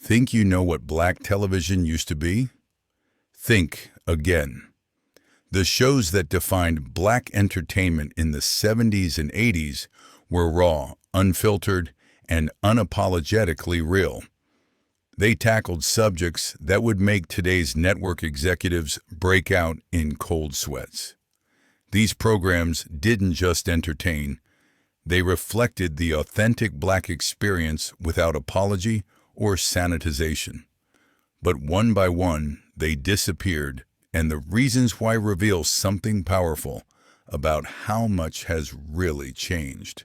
Think you know what black television used to be? Think again. The shows that defined black entertainment in the 70s and 80s were raw, unfiltered, and unapologetically real. They tackled subjects that would make today's network executives break out in cold sweats. These programs didn't just entertain, they reflected the authentic black experience without apology or sanitization. But one by one, they disappeared, and the reasons why reveal something powerful about how much has really changed.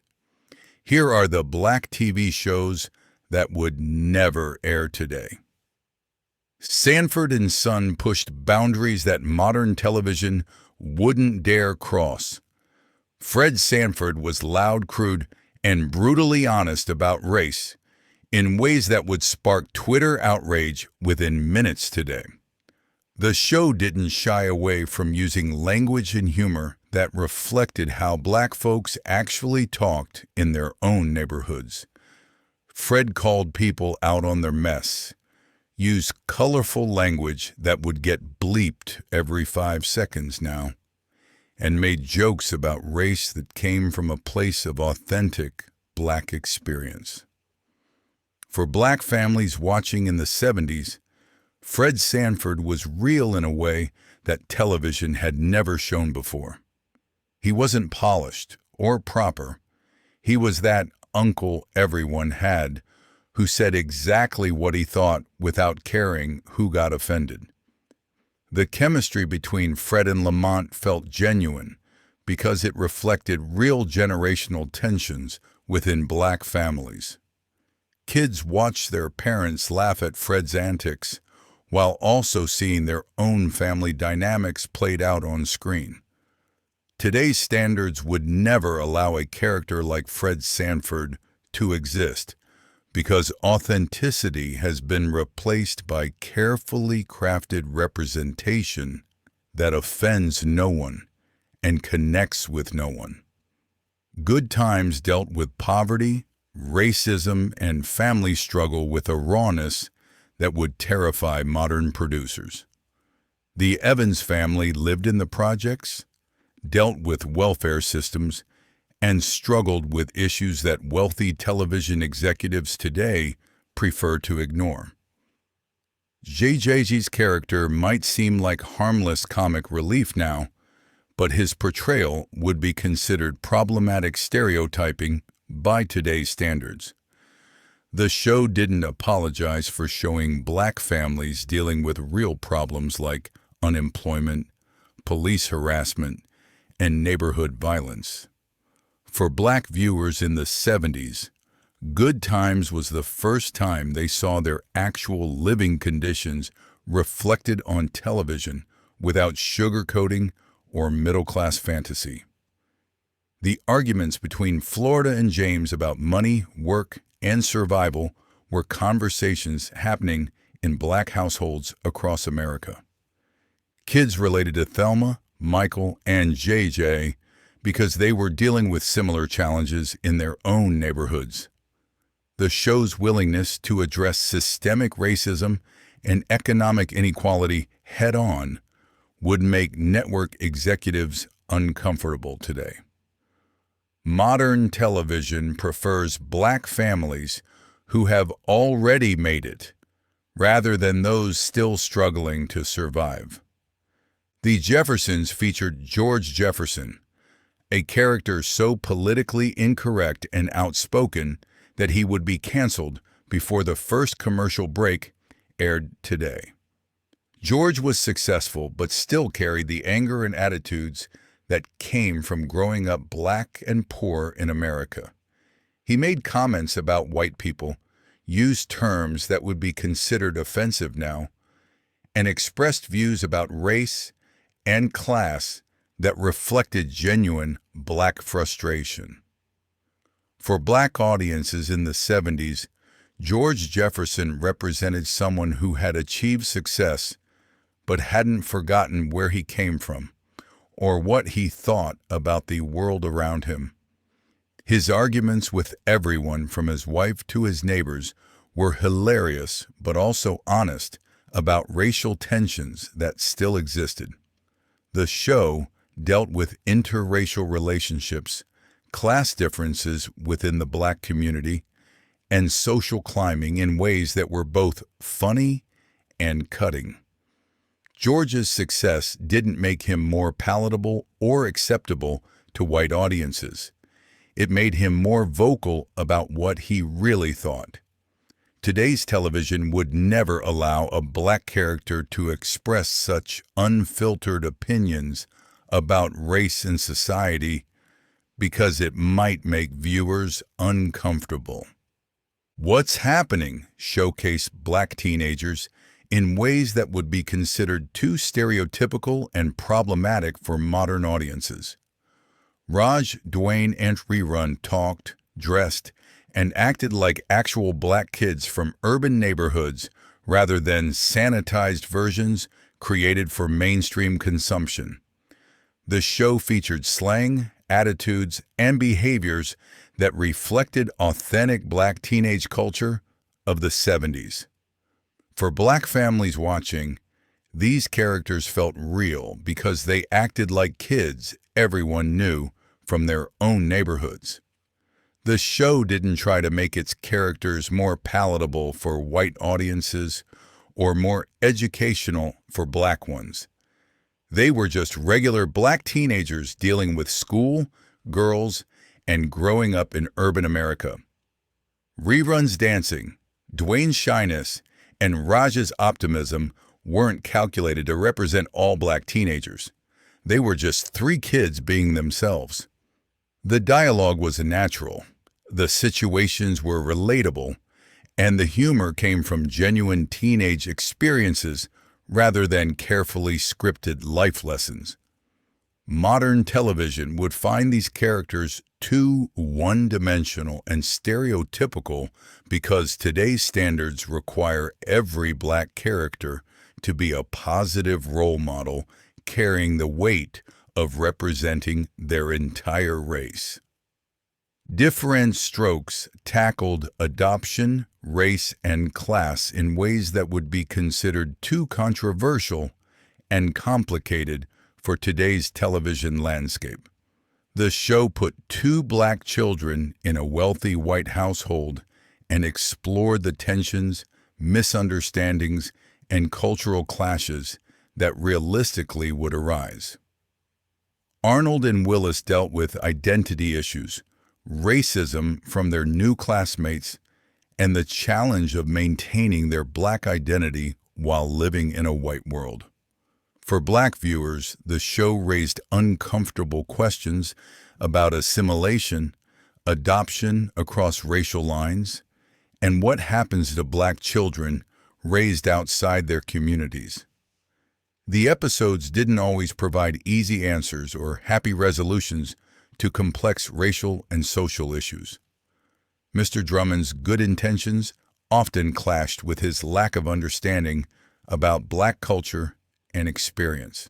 Here are the black TV shows that would never air today. Sanford and Son pushed boundaries that modern television wouldn't dare cross. Fred Sanford was loud, crude, and brutally honest about race in ways that would spark Twitter outrage within minutes today. The show didn't shy away from using language and humor that reflected how black folks actually talked in their own neighborhoods. Fred called people out on their mess, used colorful language that would get bleeped every 5 seconds now, and made jokes about race that came from a place of authentic black experience. For black families watching in the 70s, Fred Sanford was real in a way that television had never shown before. He wasn't polished or proper. He was that uncle everyone had who said exactly what he thought without caring who got offended. The chemistry between Fred and Lamont felt genuine because it reflected real generational tensions within black families. Kids watched their parents laugh at Fred's antics while also seeing their own family dynamics played out on screen. Today's standards would never allow a character like Fred Sanford to exist because authenticity has been replaced by carefully crafted representation that offends no one and connects with no one. Good Times dealt with poverty, racism, and family struggle with a rawness that would terrify modern producers. The Evans family lived in the projects, dealt with welfare systems, and struggled with issues that wealthy television executives today prefer to ignore. JJ's character might seem like harmless comic relief now, but his portrayal would be considered problematic stereotyping by today's standards. The show didn't apologize for showing black families dealing with real problems like unemployment, police harassment, and neighborhood violence. For black viewers in the 70s, Good Times was the first time they saw their actual living conditions reflected on television without sugarcoating or middle-class fantasy. The arguments between Florida and James about money, work, and survival were conversations happening in black households across America. Kids related to Thelma, Michael, and JJ because they were dealing with similar challenges in their own neighborhoods. The show's willingness to address systemic racism and economic inequality head-on would make network executives uncomfortable today. Modern television prefers black families who have already made it, rather than those still struggling to survive. The Jeffersons featured George Jefferson, a character so politically incorrect and outspoken that he would be canceled before the first commercial break aired today. George was successful but still carried the anger and attitudes that came from growing up black and poor in America. He made comments about white people, used terms that would be considered offensive now, and expressed views about race and class that reflected genuine black frustration. For black audiences in the 70s, George Jefferson represented someone who had achieved success but hadn't forgotten where he came from or what he thought about the world around him. His arguments with everyone from his wife to his neighbors were hilarious but also honest about racial tensions that still existed. The show dealt with interracial relationships, class differences within the black community, and social climbing in ways that were both funny and cutting. George's success didn't make him more palatable or acceptable to white audiences. It made him more vocal about what he really thought. Today's television would never allow a black character to express such unfiltered opinions about race and society because it might make viewers uncomfortable. What's Happening showcased black teenagers in ways that would be considered too stereotypical and problematic for modern audiences. Raj, Dwayne, and Rerun talked, dressed, and acted like actual black kids from urban neighborhoods rather than sanitized versions created for mainstream consumption. The show featured slang, attitudes, and behaviors that reflected authentic black teenage culture of the 70s. For black families watching, these characters felt real because they acted like kids everyone knew from their own neighborhoods. The show didn't try to make its characters more palatable for white audiences or more educational for black ones. They were just regular black teenagers dealing with school, girls, and growing up in urban America. Rerun's dancing, Dwayne's shyness, and Raj's optimism weren't calculated to represent all black teenagers. They were just three kids being themselves. The dialogue was natural, the situations were relatable, and the humor came from genuine teenage experiences rather than carefully scripted life lessons. Modern television would find these characters too one-dimensional and stereotypical because today's standards require every black character to be a positive role model carrying the weight of representing their entire race. Diff'rent Strokes tackled adoption, race, and class in ways that would be considered too controversial and complicated for today's television landscape. The show put two black children in a wealthy white household and explored the tensions, misunderstandings, and cultural clashes that realistically would arise. Arnold and Willis dealt with identity issues, racism from their new classmates, and the challenge of maintaining their black identity while living in a white world. For black viewers, the show raised uncomfortable questions about assimilation, adoption across racial lines, and what happens to black children raised outside their communities. The episodes didn't always provide easy answers or happy resolutions to complex racial and social issues. Mr. Drummond's good intentions often clashed with his lack of understanding about black culture and experience.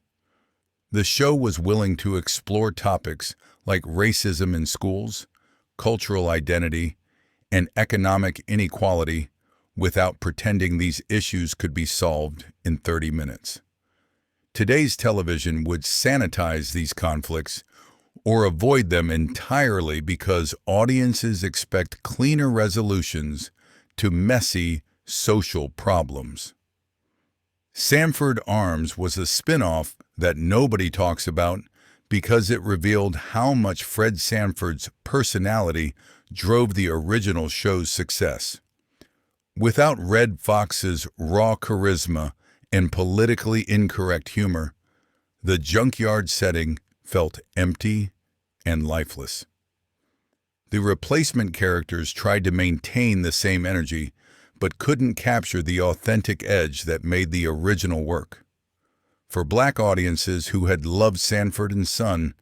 The show was willing to explore topics like racism in schools, cultural identity, and economic inequality without pretending these issues could be solved in 30 minutes. Today's television would sanitize these conflicts or avoid them entirely because audiences expect cleaner resolutions to messy social problems. Sanford Arms was a spin-off that nobody talks about because it revealed how much Fred Sanford's personality drove the original show's success. Without Red Fox's raw charisma and politically incorrect humor, the junkyard setting felt empty and lifeless. The replacement characters tried to maintain the same energy, but couldn't capture the authentic edge that made the original work. For black audiences who had loved Sanford and Son,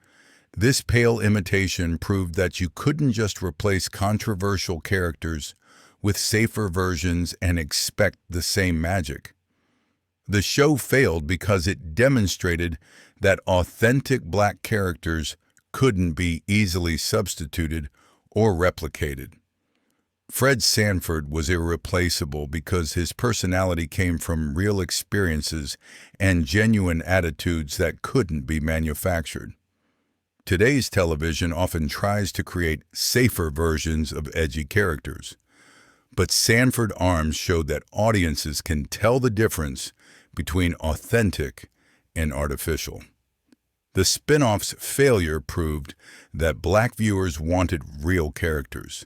this pale imitation proved that you couldn't just replace controversial characters with safer versions and expect the same magic. The show failed because it demonstrated that authentic black characters couldn't be easily substituted or replicated. Fred Sanford was irreplaceable because his personality came from real experiences and genuine attitudes that couldn't be manufactured. Today's television often tries to create safer versions of edgy characters, but Sanford Arms showed that audiences can tell the difference between authentic and artificial. The spin-off's failure proved that black viewers wanted real characters,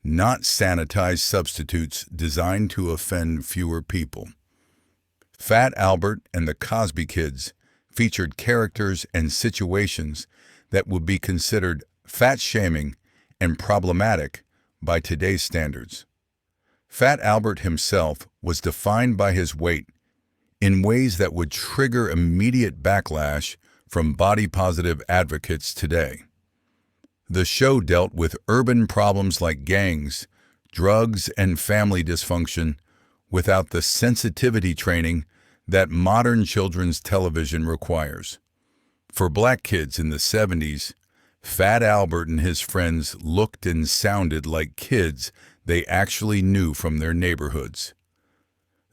not sanitized substitutes designed to offend fewer people. Fat Albert and the Cosby Kids featured characters and situations that would be considered fat-shaming and problematic by today's standards. Fat Albert himself was defined by his weight in ways that would trigger immediate backlash from body-positive advocates today. The show dealt with urban problems like gangs, drugs, and family dysfunction without the sensitivity training that modern children's television requires. For black kids in the 70s, Fat Albert and his friends looked and sounded like kids they actually knew from their neighborhoods.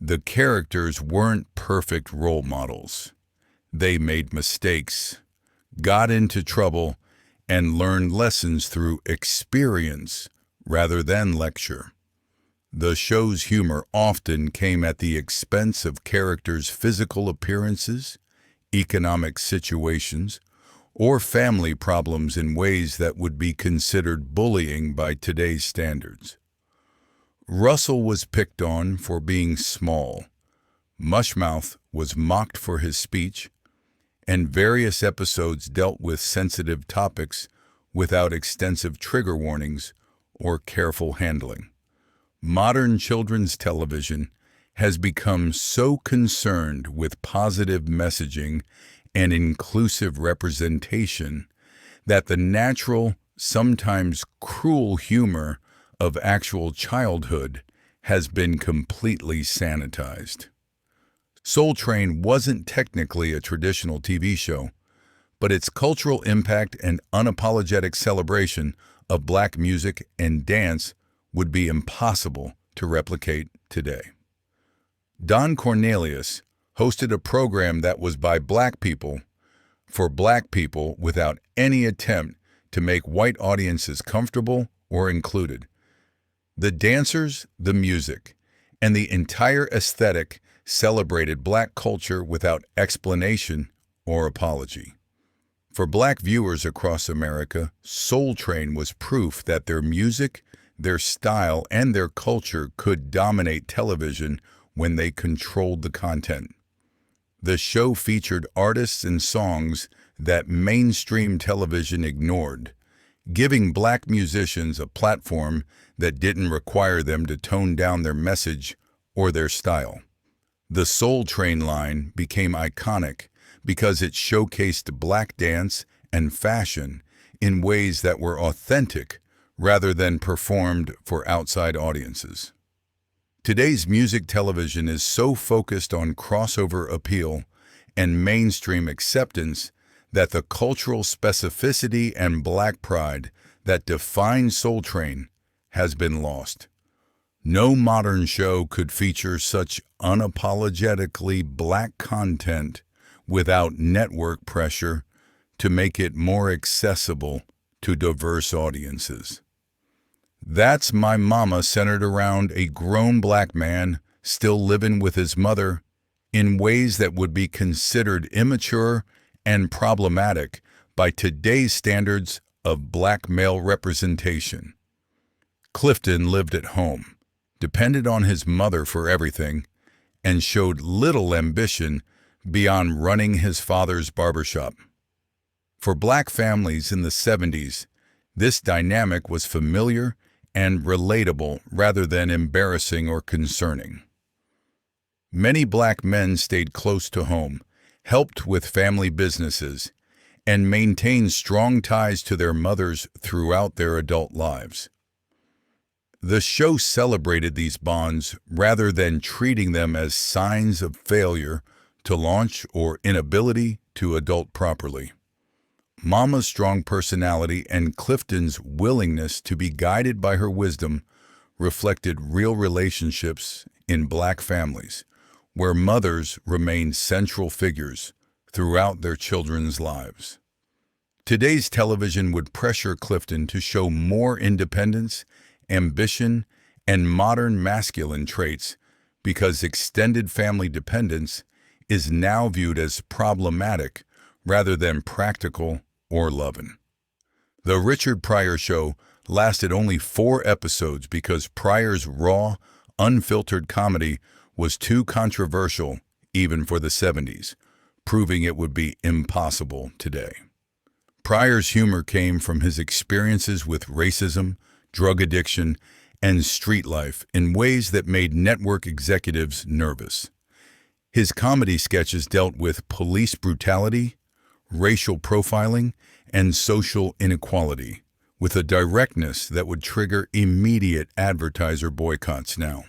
The characters weren't perfect role models. They made mistakes, got into trouble, and learned lessons through experience rather than lecture. The show's humor often came at the expense of characters' physical appearances, economic situations, or family problems in ways that would be considered bullying by today's standards. Russell was picked on for being small, Mushmouth was mocked for his speech, and various episodes dealt with sensitive topics without extensive trigger warnings or careful handling. Modern children's television has become so concerned with positive messaging and inclusive representation that the natural, sometimes cruel humor of actual childhood has been completely sanitized. Soul Train wasn't technically a traditional TV show, but its cultural impact and unapologetic celebration of black music and dance would be impossible to replicate today. Don Cornelius hosted a program that was by black people for black people without any attempt to make white audiences comfortable or included. The dancers, the music, and the entire aesthetic celebrated black culture without explanation or apology. For black viewers across America, Soul Train was proof that their music, their style, and their culture could dominate television when they controlled the content. The show featured artists and songs that mainstream television ignored, giving black musicians a platform that didn't require them to tone down their message or their style. The Soul Train line became iconic because it showcased black dance and fashion in ways that were authentic rather than performed for outside audiences. Today's music television is so focused on crossover appeal and mainstream acceptance that the cultural specificity and black pride that define Soul Train has been lost. No modern show could feature such unapologetically black content without network pressure to make it more accessible to diverse audiences. That's My Mama centered around a grown black man still living with his mother in ways that would be considered immature and problematic by today's standards of black male representation. Clifton lived at home, depended on his mother for everything, and showed little ambition beyond running his father's barbershop. For black families in the 70s, this dynamic was familiar and relatable rather than embarrassing or concerning. Many black men stayed close to home, helped with family businesses, and maintained strong ties to their mothers throughout their adult lives. The show celebrated these bonds rather than treating them as signs of failure to launch or inability to adult properly. Mama's strong personality and Clifton's willingness to be guided by her wisdom reflected real relationships in black families, where mothers remained central figures throughout their children's lives. Today's television would pressure Clifton to show more independence, ambition, and modern masculine traits because extended family dependence is now viewed as problematic rather than practical or loving. The Richard Pryor Show lasted only 4 episodes because Pryor's raw, unfiltered comedy was too controversial even for the 70s, proving it would be impossible today. Pryor's humor came from his experiences with racism, drug addiction, and street life in ways that made network executives nervous. His comedy sketches dealt with police brutality, racial profiling, and social inequality, with a directness that would trigger immediate advertiser boycotts now.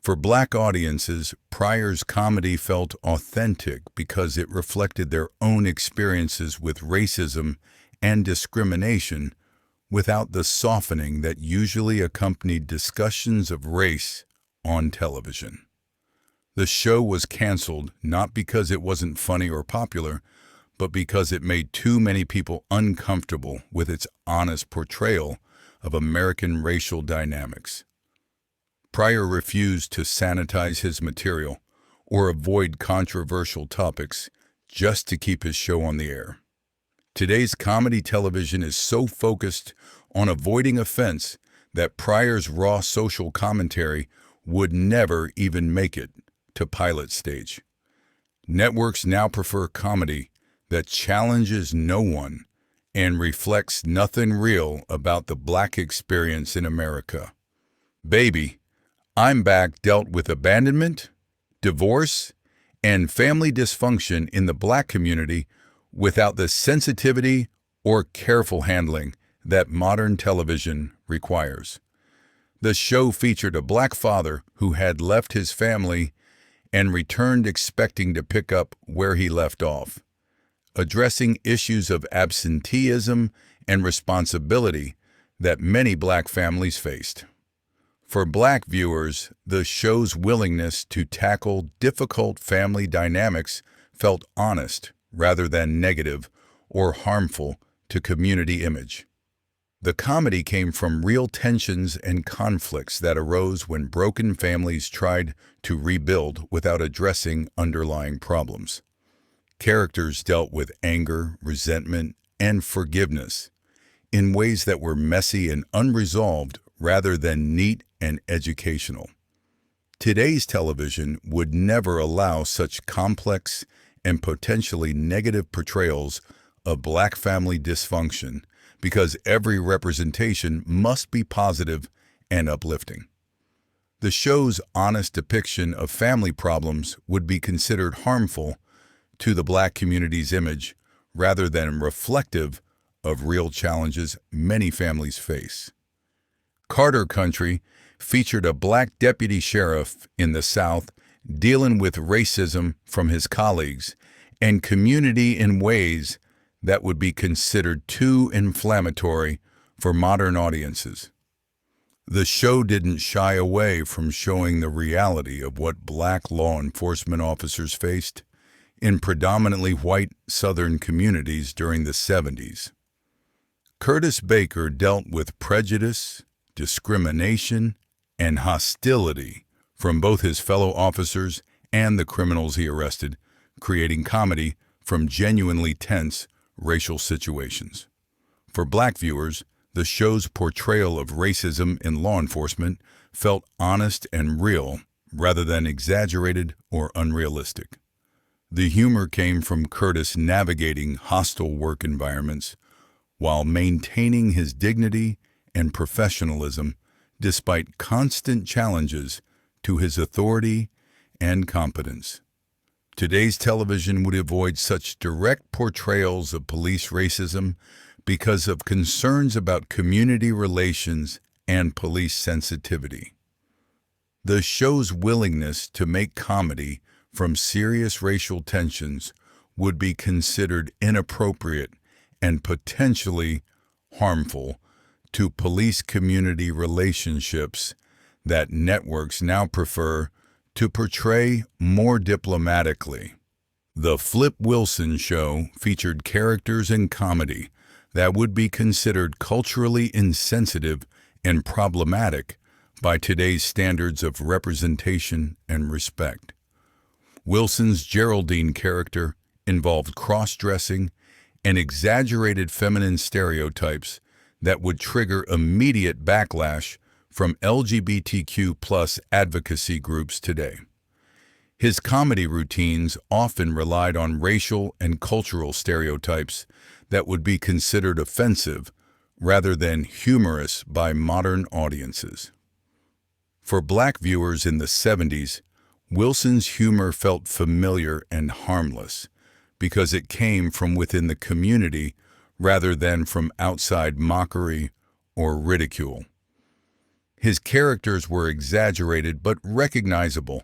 For black audiences, Pryor's comedy felt authentic because it reflected their own experiences with racism and discrimination without the softening that usually accompanied discussions of race on television. The show was canceled not because it wasn't funny or popular, but because it made too many people uncomfortable with its honest portrayal of American racial dynamics. Pryor refused to sanitize his material or avoid controversial topics just to keep his show on the air. Today's comedy television is so focused on avoiding offense that Pryor's raw social commentary would never even make it to pilot stage. Networks now prefer comedy that challenges no one and reflects nothing real about the black experience in America. Baby, I'm Back dealt with abandonment, divorce, and family dysfunction in the black community without the sensitivity or careful handling that modern television requires. The show featured a black father who had left his family and returned expecting to pick up where he left off, addressing issues of absenteeism and responsibility that many black families faced. For black viewers, the show's willingness to tackle difficult family dynamics felt honest rather than negative or harmful to community image. The comedy came from real tensions and conflicts that arose when broken families tried to rebuild without addressing underlying problems. Characters dealt with anger, resentment, and forgiveness in ways that were messy and unresolved rather than neat and educational. Today's television would never allow such complex and potentially negative portrayals of black family dysfunction because every representation must be positive and uplifting. The show's honest depiction of family problems would be considered harmful to the black community's image rather than reflective of real challenges many families face. Carter Country featured a black deputy sheriff in the South dealing with racism from his colleagues and community in ways that would be considered too inflammatory for modern audiences. The show didn't shy away from showing the reality of what black law enforcement officers faced in predominantly white Southern communities during the 70s. Curtis Baker dealt with prejudice, discrimination, and hostility from both his fellow officers and the criminals he arrested, creating comedy from genuinely tense racial situations. For black viewers, the show's portrayal of racism in law enforcement felt honest and real rather than exaggerated or unrealistic. The humor came from Curtis navigating hostile work environments while maintaining his dignity and professionalism despite constant challenges to his authority and competence. Today's television would avoid such direct portrayals of police racism because of concerns about community relations and police sensitivity. The show's willingness to make comedy from serious racial tensions would be considered inappropriate and potentially harmful to police-community relationships that networks now prefer to portray more diplomatically. The Flip Wilson Show featured characters in comedy that would be considered culturally insensitive and problematic by today's standards of representation and respect. Wilson's Geraldine character involved cross-dressing and exaggerated feminine stereotypes that would trigger immediate backlash from LGBTQ+ advocacy groups today. His comedy routines often relied on racial and cultural stereotypes that would be considered offensive rather than humorous by modern audiences. For Black viewers in the 70s, Wilson's humor felt familiar and harmless because it came from within the community rather than from outside mockery or ridicule. His characters were exaggerated but recognizable,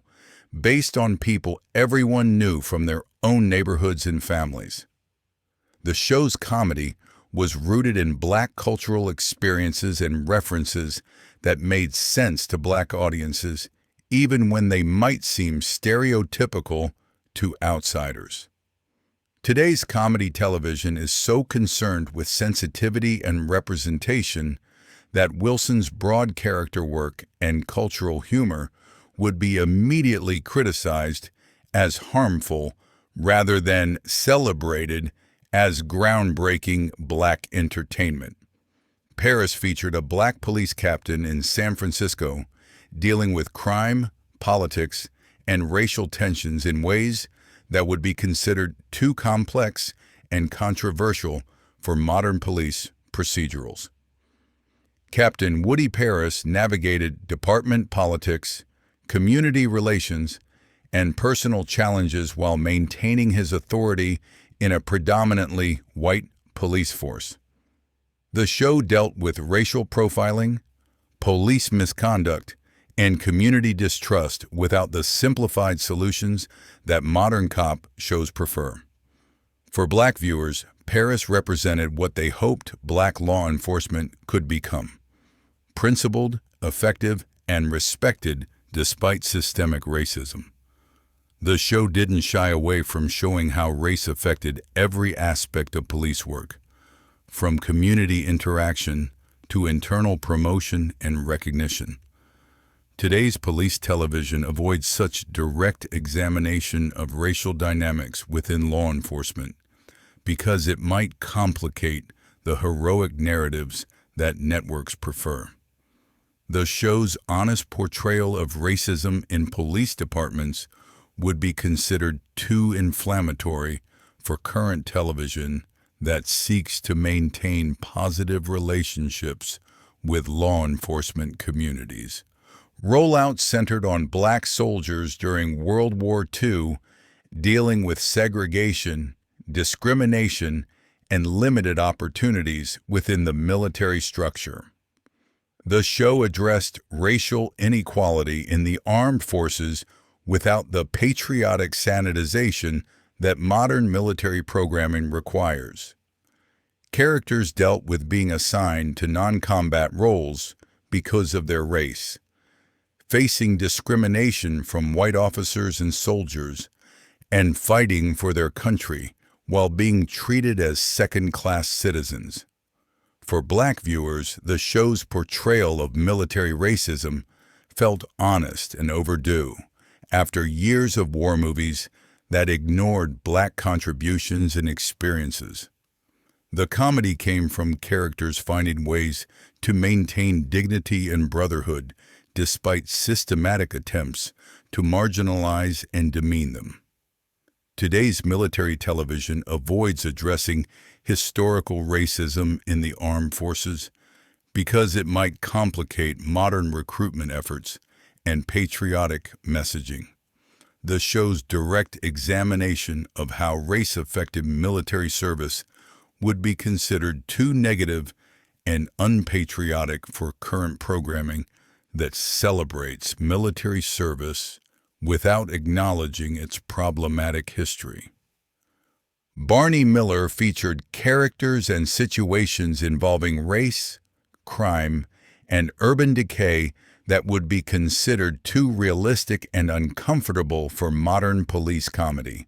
based on people everyone knew from their own neighborhoods and families. The show's comedy was rooted in Black cultural experiences and references that made sense to Black audiences, even when they might seem stereotypical to outsiders. Today's comedy television is so concerned with sensitivity and representation that Wilson's broad character work and cultural humor would be immediately criticized as harmful rather than celebrated as groundbreaking Black entertainment. Paris featured a Black police captain in San Francisco dealing with crime, politics, and racial tensions in ways that would be considered too complex and controversial for modern police procedurals. Captain Woody Paris navigated department politics, community relations, and personal challenges while maintaining his authority in a predominantly white police force. The show dealt with racial profiling, police misconduct, and community distrust without the simplified solutions that modern cop shows prefer. For Black viewers, Paris represented what they hoped Black law enforcement could become: principled, effective, and respected despite systemic racism. The show didn't shy away from showing how race affected every aspect of police work, from community interaction to internal promotion and recognition. Today's police television avoids such direct examination of racial dynamics within law enforcement because it might complicate the heroic narratives that networks prefer. The show's honest portrayal of racism in police departments would be considered too inflammatory for current television that seeks to maintain positive relationships with law enforcement communities. Rollouts centered on Black soldiers during World War II, dealing with segregation, discrimination, and limited opportunities within the military structure. The show addressed racial inequality in the armed forces without the patriotic sanitization that modern military programming requires. Characters dealt with being assigned to non-combat roles because of their race, facing discrimination from white officers and soldiers, and fighting for their country while being treated as second-class citizens. For Black viewers, the show's portrayal of military racism felt honest and overdue after years of war movies that ignored Black contributions and experiences. The comedy came from characters finding ways to maintain dignity and brotherhood despite systematic attempts to marginalize and demean them. Today's military television avoids addressing historical racism in the armed forces because it might complicate modern recruitment efforts and patriotic messaging. The show's direct examination of how race affected military service would be considered too negative and unpatriotic for current programming that celebrates military service without acknowledging its problematic history. Barney Miller featured characters and situations involving race, crime and urban decay that would be considered too realistic and uncomfortable for modern police comedy.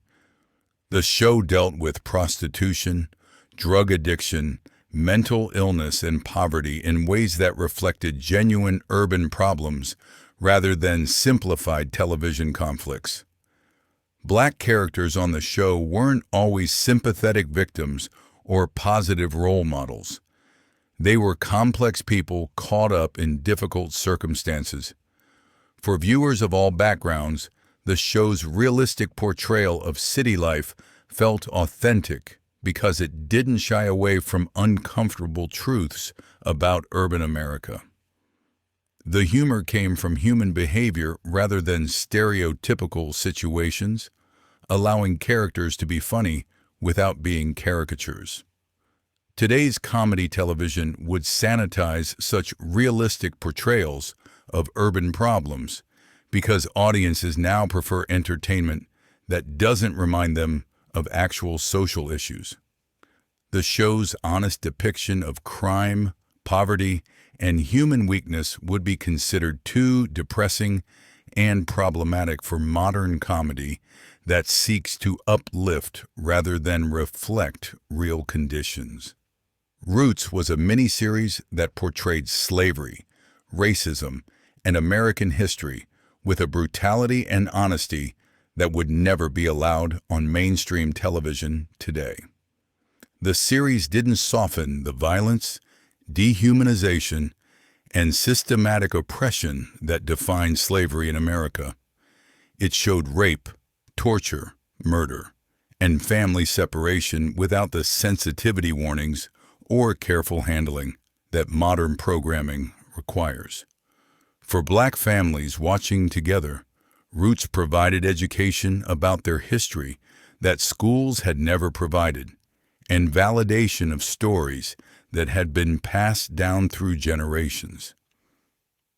The show dealt with prostitution, drug addiction, mental illness, and poverty in ways that reflected genuine urban problems rather than simplified television conflicts. Black characters on the show weren't always sympathetic victims or positive role models. They were complex people caught up in difficult circumstances. For viewers of all backgrounds, the show's realistic portrayal of city life felt authentic because it didn't shy away from uncomfortable truths about urban America. The humor came from human behavior rather than stereotypical situations, allowing characters to be funny without being caricatures. Today's comedy television would sanitize such realistic portrayals of urban problems because audiences now prefer entertainment that doesn't remind them of actual social issues. The show's honest depiction of crime, poverty, and human weakness would be considered too depressing and problematic for modern comedy that seeks to uplift rather than reflect real conditions. Roots was a miniseries that portrayed slavery, racism, and American history with a brutality and honesty that would never be allowed on mainstream television today. The series didn't soften the violence, dehumanization, and systematic oppression that defined slavery in America. It showed rape, torture, murder, and family separation without the sensitivity warnings or careful handling that modern programming requires. For Black families watching together, Roots provided education about their history that schools had never provided, and validation of stories that had been passed down through generations.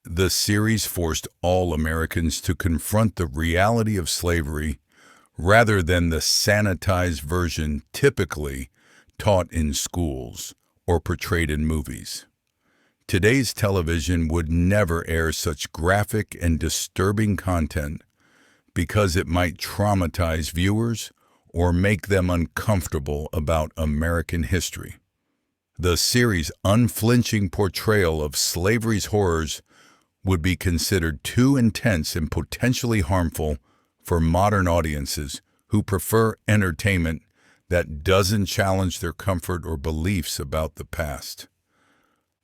The series forced all Americans to confront the reality of slavery rather than the sanitized version typically taught in schools or portrayed in movies. Today's television would never air such graphic and disturbing content because it might traumatize viewers or make them uncomfortable about American history. The series' unflinching portrayal of slavery's horrors would be considered too intense and potentially harmful for modern audiences who prefer entertainment that doesn't challenge their comfort or beliefs about the past.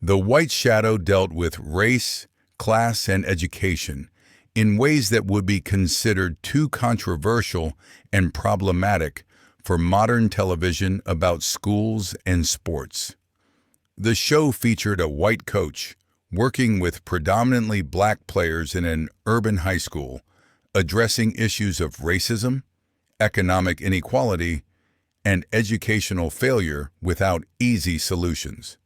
The White Shadow dealt with race, class, and education in ways that would be considered too controversial and problematic for modern television about schools and sports. The show featured a white coach working with predominantly Black players in an urban high school, addressing issues of racism, economic inequality, and educational failure without easy solutions.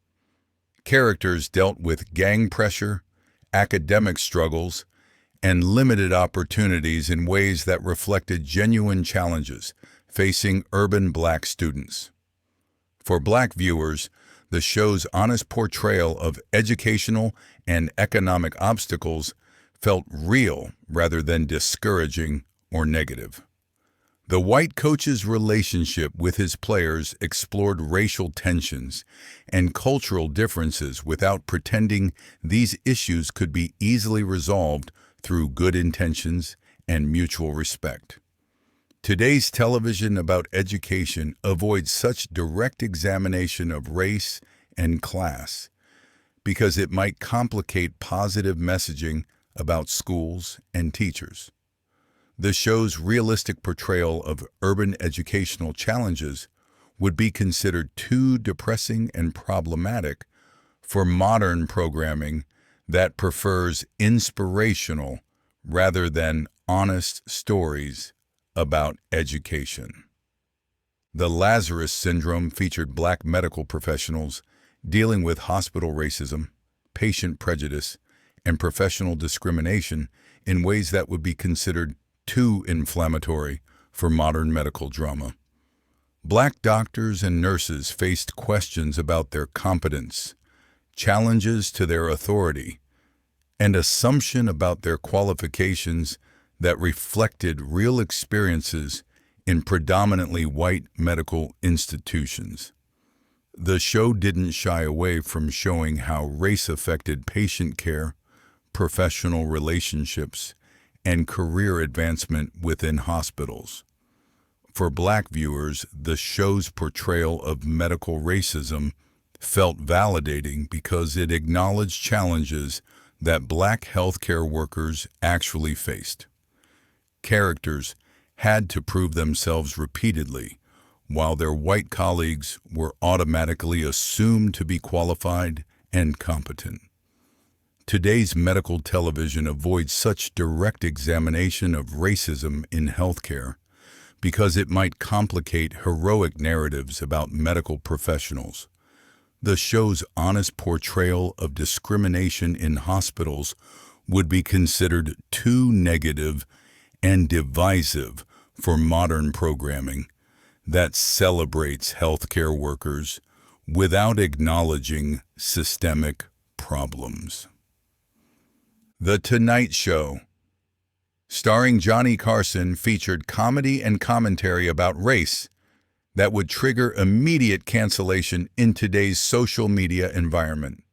Characters dealt with gang pressure, academic struggles, and limited opportunities in ways that reflected genuine challenges facing urban Black students. For Black viewers, the show's honest portrayal of educational and economic obstacles felt real rather than discouraging or negative. The white coach's relationship with his players explored racial tensions and cultural differences without pretending these issues could be easily resolved through good intentions and mutual respect. Today's television about education avoids such direct examination of race and class because it might complicate positive messaging about schools and teachers. The show's realistic portrayal of urban educational challenges would be considered too depressing and problematic for modern programming that prefers inspirational rather than honest stories about education. The Lazarus Syndrome featured Black medical professionals dealing with hospital racism, patient prejudice, and professional discrimination in ways that would be considered too inflammatory for modern medical drama. Black doctors and nurses faced questions about their competence, challenges to their authority, and assumption about their qualifications that reflected real experiences in predominantly white medical institutions. The show didn't shy away from showing how race affected patient care, professional relationships, and career advancement within hospitals. For Black viewers, the show's portrayal of medical racism felt validating because it acknowledged challenges that Black healthcare workers actually faced. Characters had to prove themselves repeatedly, while their white colleagues were automatically assumed to be qualified and competent. Today's medical television avoids such direct examination of racism in healthcare because it might complicate heroic narratives about medical professionals. The show's honest portrayal of discrimination in hospitals would be considered too negative and divisive for modern programming that celebrates healthcare workers without acknowledging systemic problems. The Tonight Show, starring Johnny Carson, featured comedy and commentary about race that would trigger immediate cancellation in today's social media environment.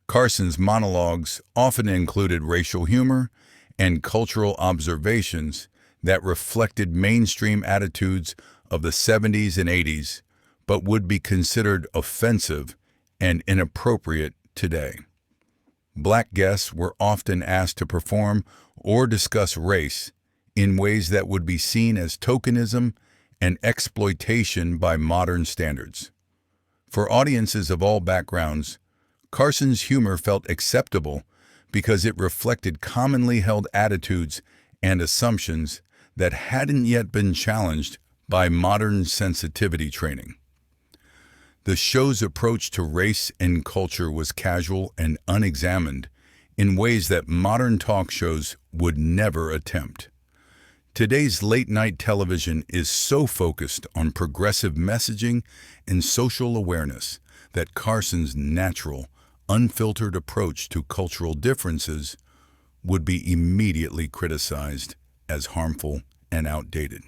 Carson's monologues often included racial humor and cultural observations that reflected mainstream attitudes of the 70s and 80s, but would be considered offensive and inappropriate today. Black guests were often asked to perform or discuss race in ways that would be seen as tokenism and exploitation by modern standards. For audiences of all backgrounds, Carson's humor felt acceptable because it reflected commonly held attitudes and assumptions that hadn't yet been challenged by modern sensitivity training. The show's approach to race and culture was casual and unexamined in ways that modern talk shows would never attempt. Today's late-night television is so focused on progressive messaging and social awareness that Carson's natural, unfiltered approach to cultural differences would be immediately criticized as harmful and outdated.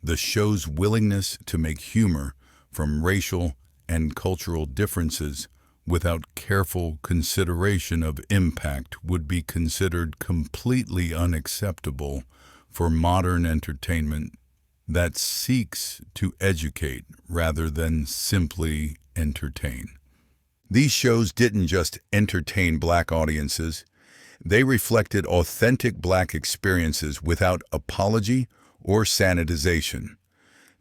The show's willingness to make humor from racial and cultural differences without careful consideration of impact would be considered completely unacceptable for modern entertainment that seeks to educate rather than simply entertain. These shows didn't just entertain Black audiences, they reflected authentic Black experiences without apology or sanitization.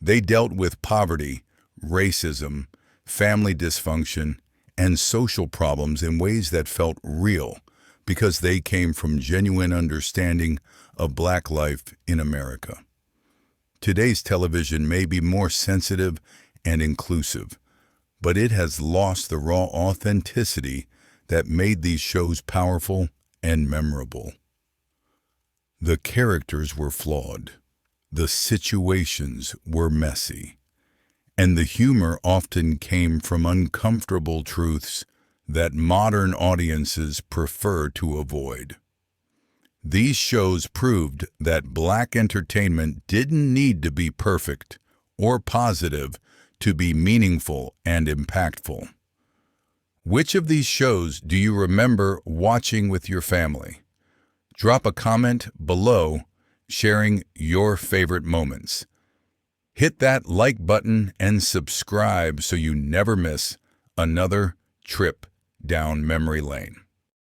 They dealt with poverty, racism, family dysfunction, and social problems in ways that felt real because they came from genuine understanding of Black life in America. Today's television may be more sensitive and inclusive, but it has lost the raw authenticity that made these shows powerful and memorable. The characters were flawed, the situations were messy, and the humor often came from uncomfortable truths that modern audiences prefer to avoid. These shows proved that Black entertainment didn't need to be perfect or positive to be meaningful and impactful. Which of these shows do you remember watching with your family? Drop a comment below sharing your favorite moments. Hit that like button and subscribe so you never miss another trip down memory lane.